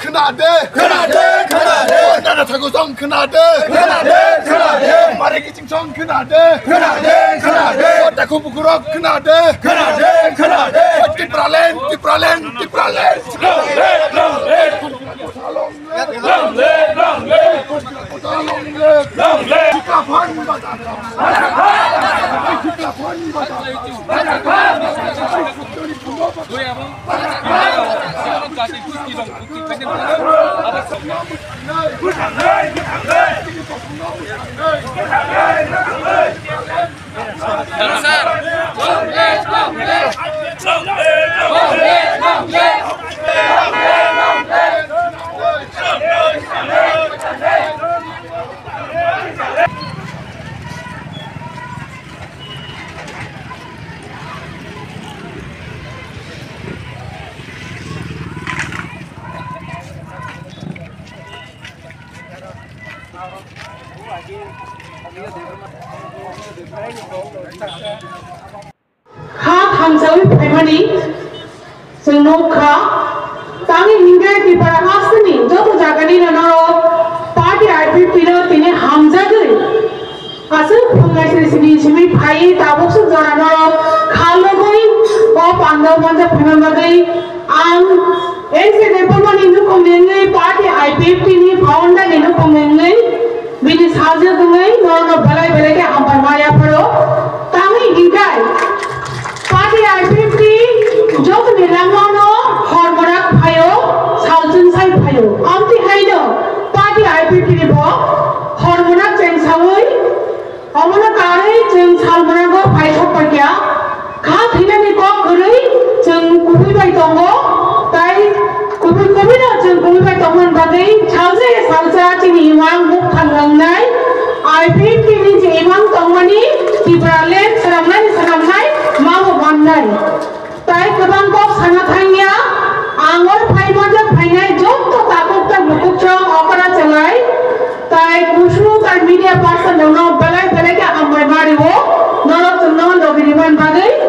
खोनादो नाना थागौ जों खोनादो मारै गिदिं जों खोनादो दाखौ बुकुरक खोनादो तिप्रालेन Hamzawi Primary Senokha Tangi Hingga di para hasni jodoh jagani naro party IP pilo tine Hamza gari asal pengai sini pai tabuk sejara naro kalau goi oh pandau manja pemanda goi ang ese depan ini komengai party IP ini founder ini komengai bini sahaja komengai noro balai ke hampan maya paro Tangi Hingga Party IP jok nilangono hormonak payo saljun sai payo amti haino party IP ni bo hormonak jeng sawoi amona kare jeng salmonago pai sopakya kha thilani ko gurei jeng kubi bai tongo tai kubi na jeng kubi bai tongon bagai salsa chini imang muk thangangnai IP ni je imang tongmani tibralen sanamnai mau bandai tai kebang kok sana thangya angor phai maja phainai jotto takok ta bukuk chong okara chalai tai kusru tai media person no belai ke ambai maribo noro chunno dogiriban bagai